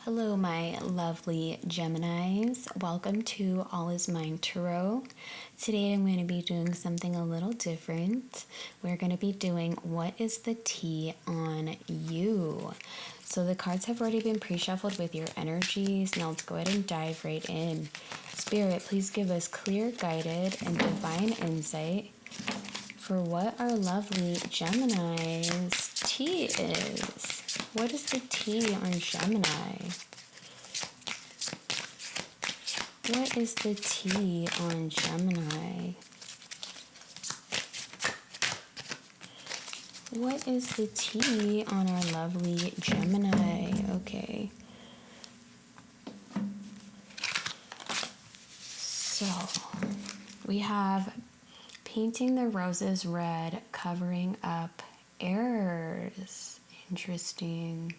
Hello, my lovely Geminis. Welcome to All Is Mind Tarot. Today I'm going to be doing something a little different. We're going to be doing What is the Tea on You? So the cards have already been pre-shuffled with your energies. Now let's go ahead and dive right in. Spirit, please give us clear, guided, and divine insight for what our lovely Gemini's tea is. What is the tea on Gemini? What is the tea on Gemini? What is the tea on our lovely Gemini? Okay. So, we have painting the roses red, covering up errors. Interesting.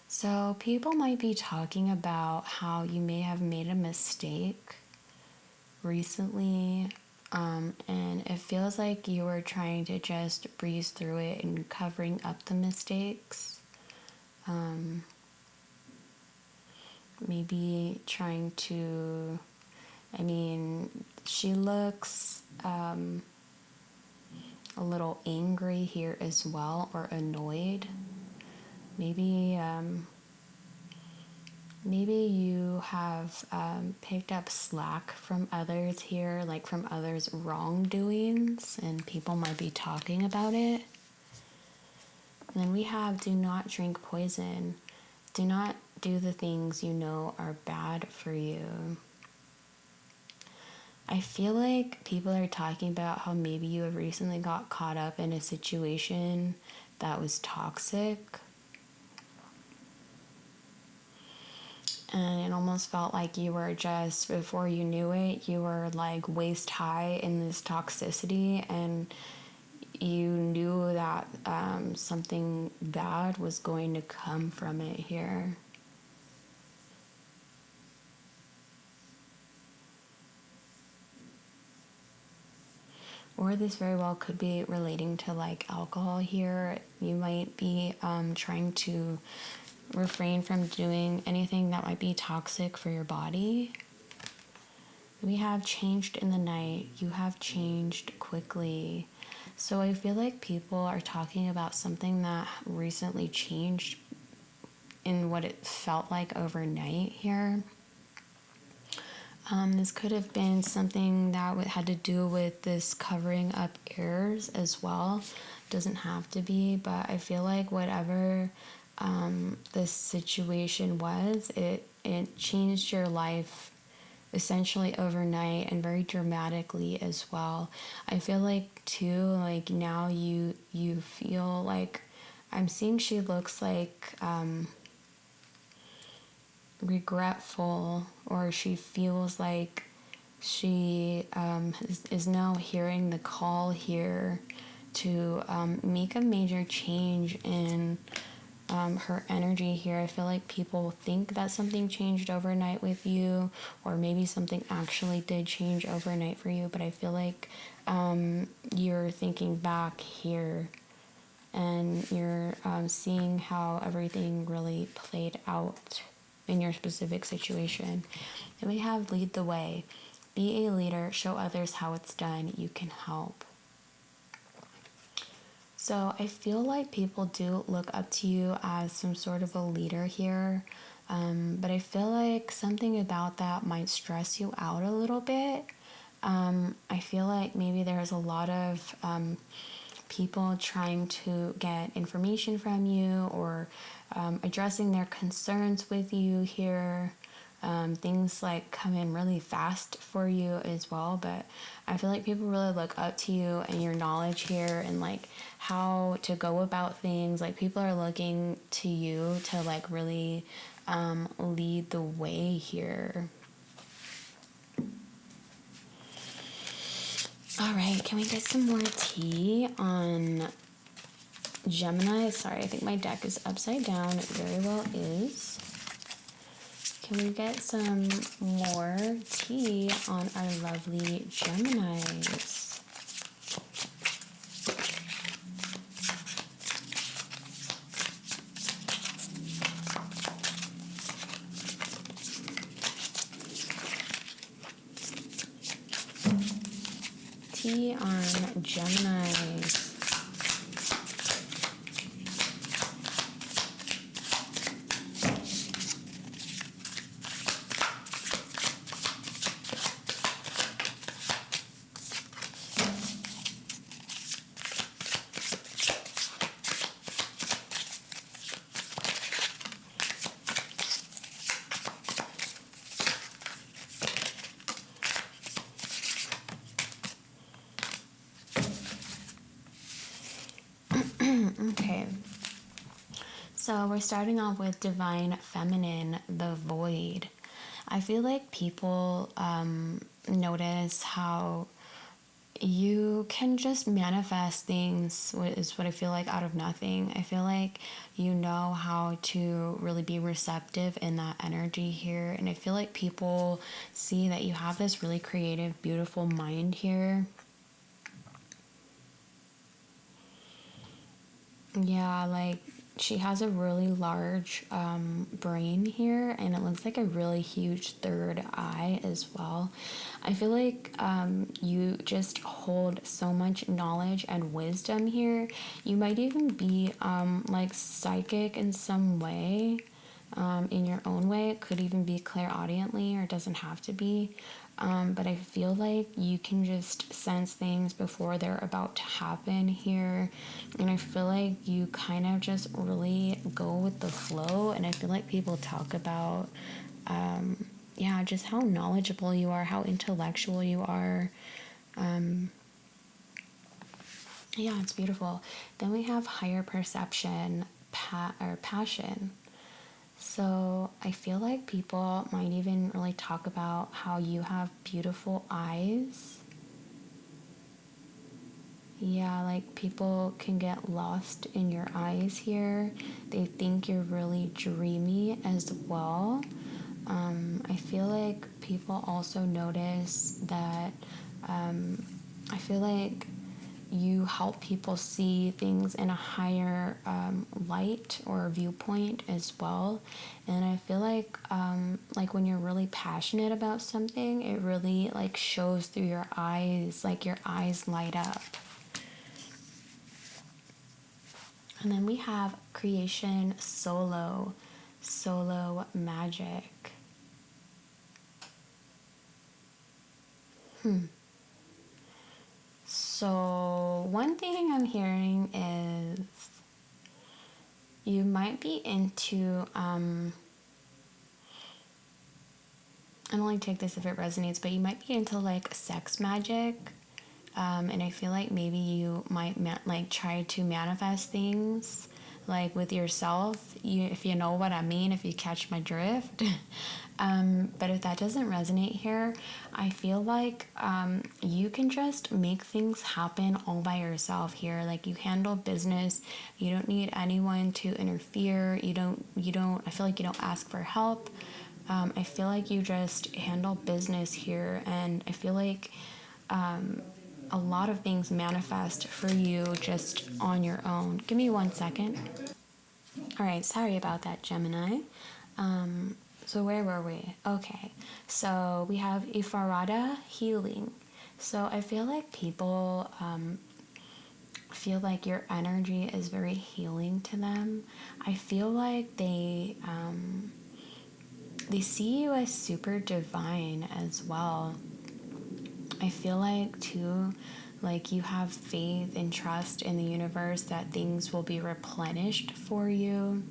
So people might be talking about how you may have made a mistake recently, and it feels like you were trying to just breeze through it and covering up the mistakes. Maybe trying to, she looks a little angry here as well, or annoyed. Maybe you have picked up slack from others here, like from others' wrongdoings, and people might be talking about it. And then we have do not drink poison. Do not do the things you know are bad for you. I feel like people are talking about how maybe you have recently got caught up in a situation that was toxic. And it almost felt like you were just, before you knew it, you were like waist high in this toxicity, and you knew that something bad was going to come from it here. Or this very well could be relating to like alcohol here. You might be trying to refrain from doing anything that might be toxic for your body. We have changed in the night. You have changed quickly. So I feel like people are talking about something that recently changed in what it felt like overnight here. This could have been something that had to do with this covering up errors as well. Doesn't have to be, but I feel like whatever this situation was, it changed your life essentially overnight and very dramatically as well. I feel like too, like now you feel like, I'm seeing she looks like regretful, or she feels like she is now hearing the call here to make a major change in her energy here. I feel like people think that something changed overnight with you, or maybe something actually did change overnight for you, but I feel like you're thinking back here and you're seeing how everything really played out in your specific situation. Then we have lead the way. Be a leader, show others how it's done, you can help. So I feel like people do look up to you as some sort of a leader here, but I feel like something about that might stress you out a little bit. I feel like maybe there's a lot of people trying to get information from you, or addressing their concerns with you here. Things like come in really fast for you as well, but I feel like people really look up to you and your knowledge here, and like how to go about things. Like people are looking to you to like really lead the way here. All right, can we get some more tea on Gemini? Sorry, I think my deck is upside down. It very well is. Can we get some more tea on our lovely Geminis? see on Gemini? Okay. So we're starting off with Divine Feminine, the Void. I feel like people notice how you can just manifest things, is what I feel like, out of nothing. I feel like you know how to really be receptive in that energy here. And I feel like people see that you have this really creative, beautiful mind here. Yeah, like she has a really large brain here, and it looks like a really huge third eye as well. I feel like you just hold so much knowledge and wisdom here. You might even be like psychic in some way. In your own way. It could even be clairaudiently, or it doesn't have to be. But I feel like you can just sense things before they're about to happen here. And I feel like you kind of just really go with the flow. And I feel like people talk about, yeah, just how knowledgeable you are, how intellectual you are. Yeah, it's beautiful. Then we have higher perception, or passion. So I feel like people might even really talk about how you have beautiful eyes. Yeah, like people can get lost in your eyes here. They think you're really dreamy as well. I feel like people also notice that I feel like you help people see things in a higher light or viewpoint as well. And I feel like when you're really passionate about something, it really like shows through your eyes, like your eyes light up. And then we have creation solo magic. So one thing I'm hearing is you might be into and only take this if it resonates, but you might be into like sex magic. And I feel like maybe you might like try to manifest things like with yourself, if you know what I mean, if you catch my drift. But if that doesn't resonate here, I feel like you can just make things happen all by yourself here. Like you handle business, you don't need anyone to interfere. You don't. I feel like you don't ask for help. I feel like you just handle business here, and I feel like a lot of things manifest for you just on your own. Give me 1 second. All right, sorry about that, Gemini. So where were we? Okay, so we have Ifarada healing. So I feel like people feel like your energy is very healing to them. I feel like they see you as super divine as well. I feel like too, like you have faith and trust in the universe that things will be replenished for you.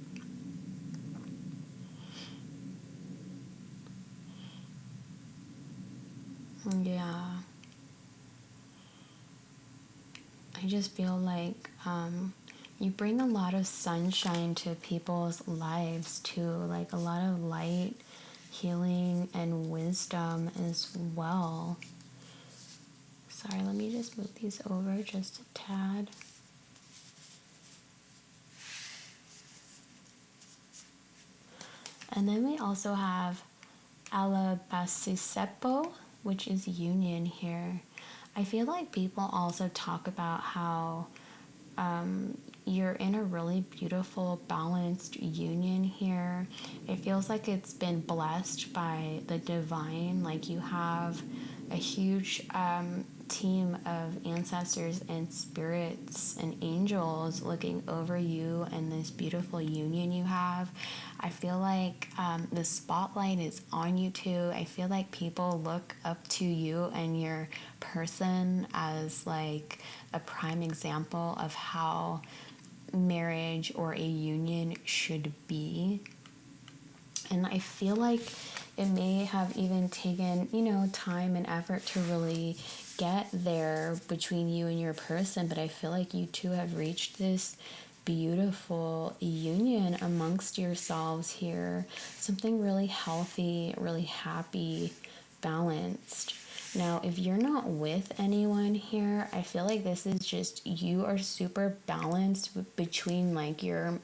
Yeah. I just feel like you bring a lot of sunshine to people's lives too, like a lot of light, healing, and wisdom as well. Sorry, let me just move these over just a tad. And then we also have Alabasisepo, which is union here. I feel like people also talk about how you're in a really beautiful, balanced union here. It feels like it's been blessed by the divine. Like you have a huge team of ancestors and spirits and angels looking over you and this beautiful union you have. I feel like the spotlight is on you too. I feel like people look up to you and your person as like a prime example of how marriage or a union should be. And I feel like it may have even taken, time and effort to really get there between you and your person. But I feel like you two have reached this beautiful union amongst yourselves here. Something really healthy, really happy, balanced. Now, if you're not with anyone here, I feel like this is just you are super balanced between like your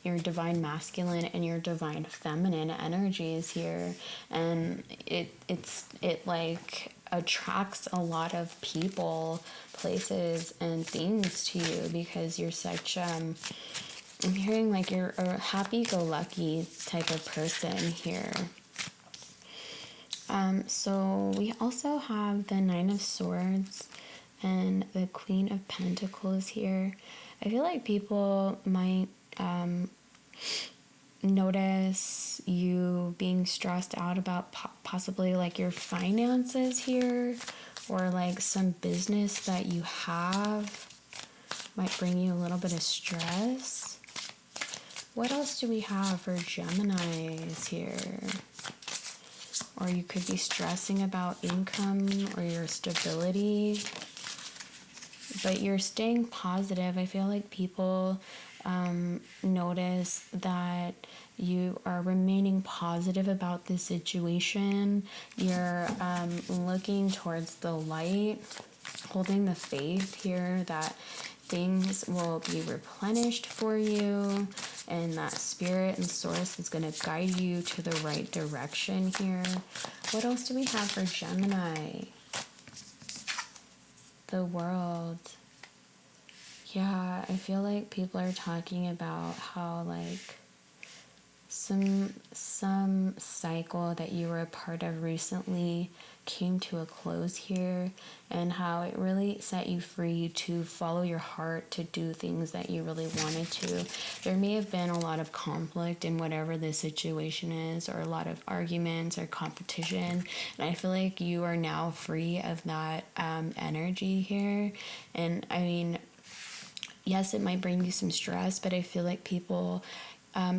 divine masculine and your divine feminine energies here, and it like attracts a lot of people, places, and things to you because you're such I'm hearing like you're a happy-go-lucky type of person here. So we also have the Nine of Swords and the Queen of Pentacles here. I feel like people might notice you being stressed out about possibly like your finances here, or like some business that you have might bring you a little bit of stress. What else do we have for Geminis here? Or you could be stressing about income or your stability, but you're staying positive. I feel like people notice that you are remaining positive about this situation. You're looking towards the light, holding the faith here that things will be replenished for you, and that spirit and source is going to guide you to the right direction here. What else do we have for Gemini? The World. Yeah, I feel like people are talking about how like some cycle that you were a part of recently came to a close here, and how it really set you free to follow your heart, to do things that you really wanted to. There may have been a lot of conflict in whatever the situation is, or a lot of arguments or competition, and I feel like you are now free of that energy here. And I mean, yes, it might bring you some stress, but I feel like people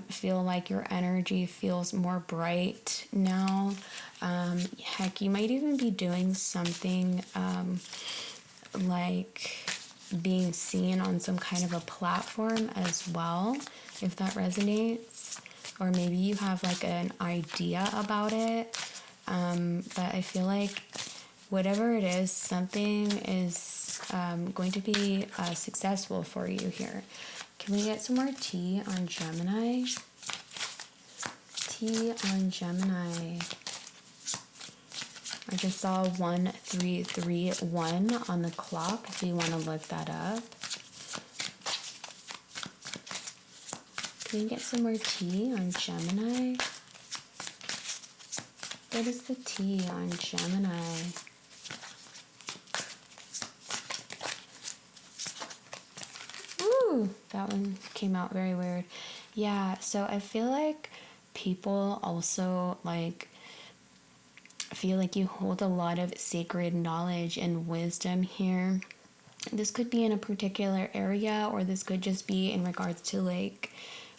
feel like your energy feels more bright now. Heck, you might even be doing something like being seen on some kind of a platform as well, if that resonates. Or maybe you have like an idea about it. But I feel like whatever it is, something is going to be successful for you here. Can we get some more tea on Gemini? Tea on Gemini. I just saw 1331 on the clock if you want to look that up. Can we get some more tea on Gemini? What is the tea on Gemini? Ooh, that one came out very weird. Yeah, so I feel like people also like feel like you hold a lot of sacred knowledge and wisdom here. This could be in a particular area, or this could just be in regards to like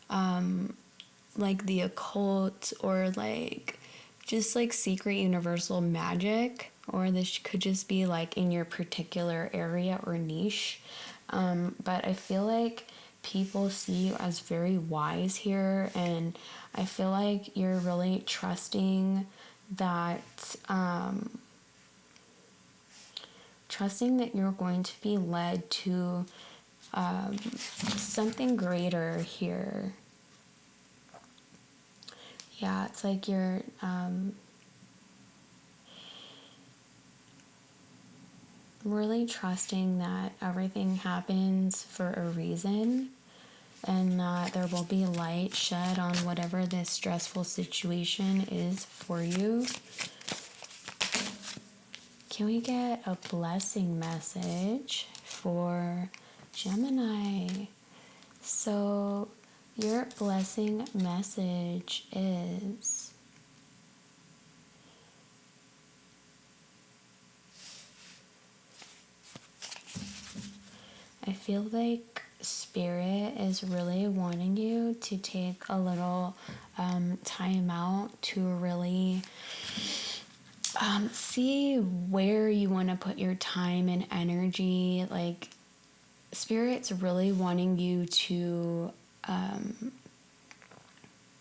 the occult, or like just like secret universal magic, or this could just be like in your particular area or niche. But I feel like people see you as very wise here, and I feel like you're really trusting that you're going to be led to something greater here. Yeah, it's like you're really trusting that everything happens for a reason, and that there will be light shed on whatever this stressful situation is for you. Can we get a blessing message for Gemini? So, your blessing message is I feel like Spirit is really wanting you to take a little time out to really see where you want to put your time and energy. Like, Spirit's really wanting you to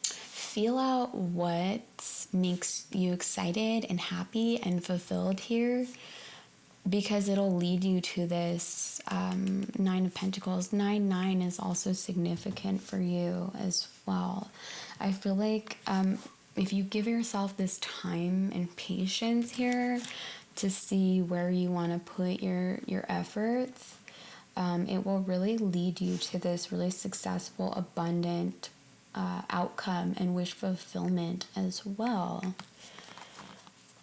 feel out what makes you excited and happy and fulfilled here, because it'll lead you to this Nine of Pentacles. 9 is also significant for you as well. I feel like if you give yourself this time and patience here to see where you want to put your efforts, it will really lead you to this really successful, abundant outcome and wish fulfillment as well.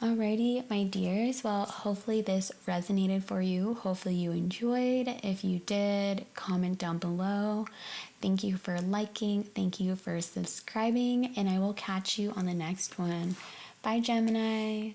Alrighty, my dears. Well, hopefully this resonated for you. Hopefully you enjoyed. If you did, comment down below. Thank you for liking. Thank you for subscribing. And I will catch you on the next one. Bye, Gemini.